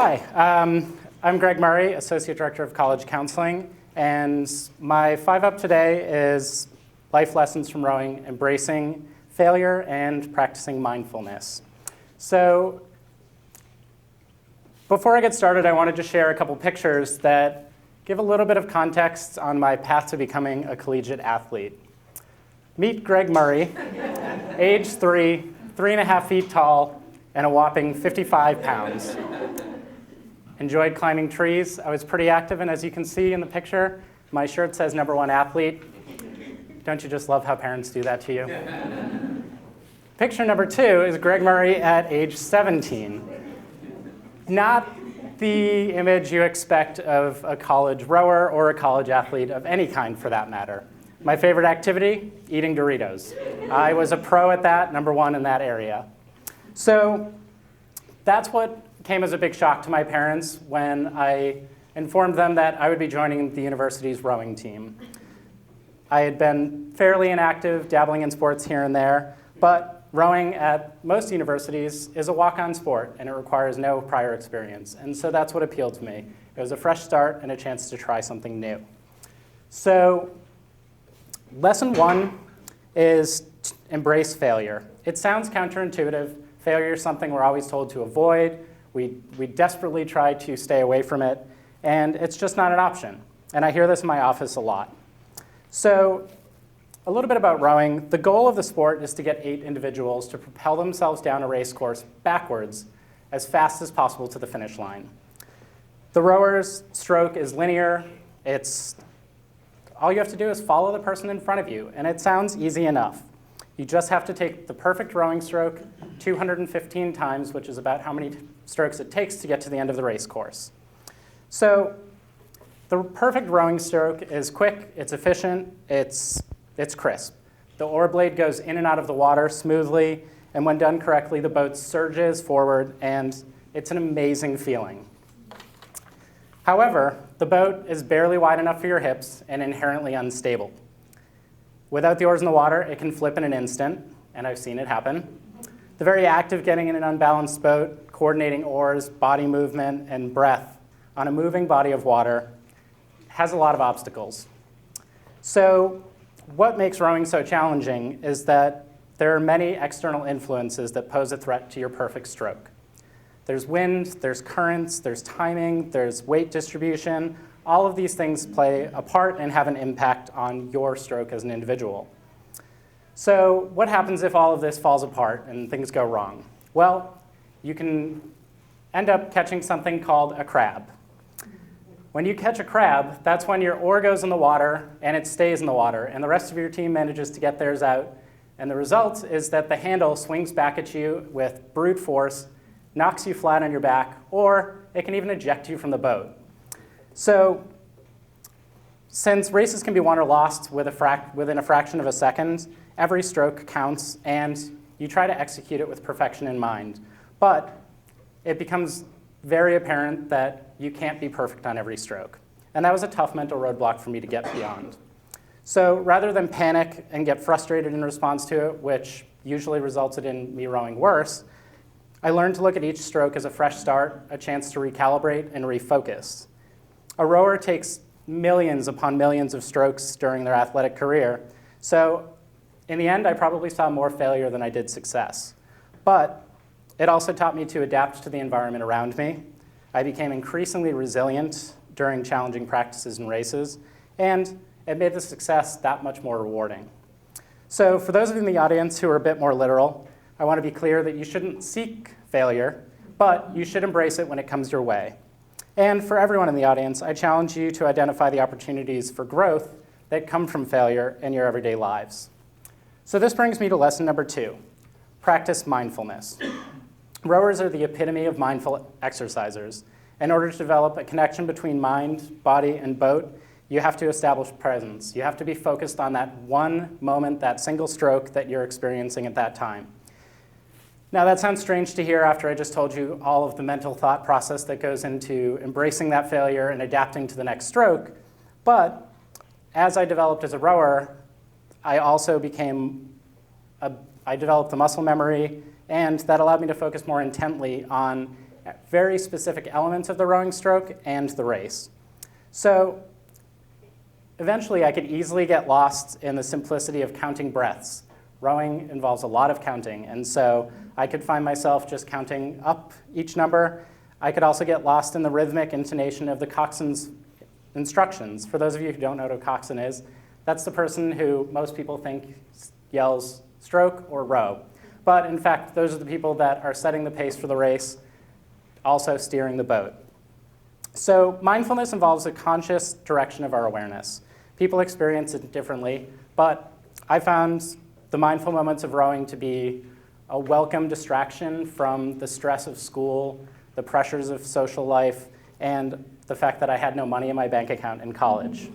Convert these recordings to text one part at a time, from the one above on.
Hi, I'm Gregg Murray, Associate Director of College Counseling, and my 5-up today is life lessons from rowing, embracing failure, and practicing mindfulness. So before I get started, I wanted to share a couple pictures that give a little bit of context on my path to becoming a collegiate athlete. Meet Gregg Murray, age 3, 3.5 feet tall, and a whopping 55 pounds. Enjoyed climbing trees. I was pretty active, and as you can see in the picture, my shirt says #1 athlete. Don't you just love how parents do that to you? Picture number 2 is Gregg Murray at age 17. Not the image you expect of a college rower or a college athlete of any kind for that matter. My favorite activity, eating Doritos. I was a pro at that, #1 in that area. So that's what came as a big shock to my parents when I informed them that I would be joining the university's rowing team. I had been fairly inactive, dabbling in sports here and there, but rowing at most universities is a walk-on sport, and it requires no prior experience. And so that's what appealed to me. It was a fresh start and a chance to try something new. So lesson 1 is embrace failure. It sounds counterintuitive. Failure is something we're always told to avoid. We desperately try to stay away from it, and it's just not an option. And I hear this in my office a lot. So a little bit about rowing. The goal of the sport is to get 8 individuals to propel themselves down a race course backwards as fast as possible to the finish line. The rower's stroke is linear. All you have to do is follow the person in front of you, and it sounds easy enough. You just have to take the perfect rowing stroke 215 times, which is about how many strokes it takes to get to the end of the race course. So the perfect rowing stroke is quick, it's efficient, it's crisp. The oar blade goes in and out of the water smoothly, and when done correctly, the boat surges forward, and it's an amazing feeling. However, the boat is barely wide enough for your hips and inherently unstable. Without the oars in the water, it can flip in an instant, and I've seen it happen. The very act of getting in an unbalanced boat, coordinating oars, body movement, and breath on a moving body of water has a lot of obstacles. So what makes rowing so challenging is that there are many external influences that pose a threat to your perfect stroke. There's wind, there's currents, there's timing, there's weight distribution. All of these things play a part and have an impact on your stroke as an individual. So what happens if all of this falls apart and things go wrong? Well, you can end up catching something called a crab. When you catch a crab, that's when your oar goes in the water and it stays in the water, and the rest of your team manages to get theirs out. And the result is that the handle swings back at you with brute force, knocks you flat on your back, or it can even eject you from the boat. So since races can be won or lost within a fraction of a second, every stroke counts, and you try to execute it with perfection in mind. But it becomes very apparent that you can't be perfect on every stroke. And that was a tough mental roadblock for me to get beyond. So rather than panic and get frustrated in response to it, which usually resulted in me rowing worse, I learned to look at each stroke as a fresh start, a chance to recalibrate and refocus. A rower takes millions upon millions of strokes during their athletic career. So in the end, I probably saw more failure than I did success. But it also taught me to adapt to the environment around me. I became increasingly resilient during challenging practices and races, and it made the success that much more rewarding. So for those of you in the audience who are a bit more literal, I want to be clear that you shouldn't seek failure, but you should embrace it when it comes your way. And for everyone in the audience, I challenge you to identify the opportunities for growth that come from failure in your everyday lives. So this brings me to lesson number 2, practice mindfulness. Rowers are the epitome of mindful exercisers. In order to develop a connection between mind, body, and boat, you have to establish presence. You have to be focused on that one moment, that single stroke that you're experiencing at that time. Now, that sounds strange to hear after I just told you all of the mental thought process that goes into embracing that failure and adapting to the next stroke. But as I developed as a rower, I also I developed the muscle memory, and that allowed me to focus more intently on very specific elements of the rowing stroke and the race. So eventually, I could easily get lost in the simplicity of counting breaths. Rowing involves a lot of counting, and so I could find myself just counting up each number. I could also get lost in the rhythmic intonation of the coxswain's instructions. For those of you who don't know what a coxswain is, that's the person who most people think yells stroke or row. But in fact, those are the people that are setting the pace for the race, also steering the boat. So mindfulness involves a conscious direction of our awareness. People experience it differently, but I found the mindful moments of rowing to be a welcome distraction from the stress of school, the pressures of social life, and the fact that I had no money in my bank account in college.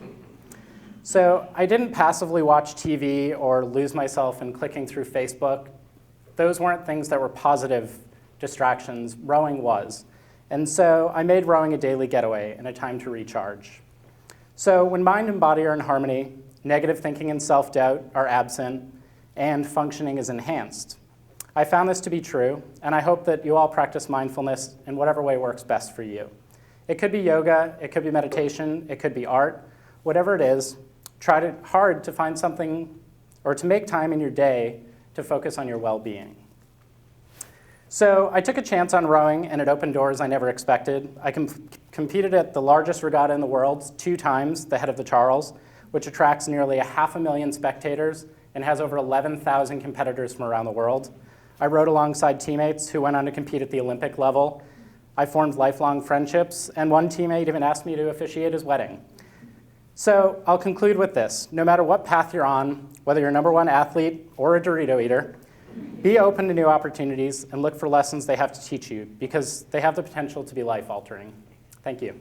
So I didn't passively watch TV or lose myself in clicking through Facebook. Those weren't things that were positive distractions. Rowing was. And so I made rowing a daily getaway and a time to recharge. So when mind and body are in harmony, negative thinking and self-doubt are absent, and functioning is enhanced. I found this to be true, and I hope that you all practice mindfulness in whatever way works best for you. It could be yoga, it could be meditation, it could be art. Whatever it is, try hard to find something or to make time in your day to focus on your well-being. So I took a chance on rowing, and it opened doors I never expected. I competed at the largest regatta in the world 2 times, the Head of the Charles, which attracts nearly 500,000 spectators and has over 11,000 competitors from around the world. I rowed alongside teammates who went on to compete at the Olympic level. I formed lifelong friendships, and one teammate even asked me to officiate his wedding. So I'll conclude with this. No matter what path you're on, whether you're a #1 athlete or a Dorito eater, be open to new opportunities and look for lessons they have to teach you, because they have the potential to be life-altering. Thank you.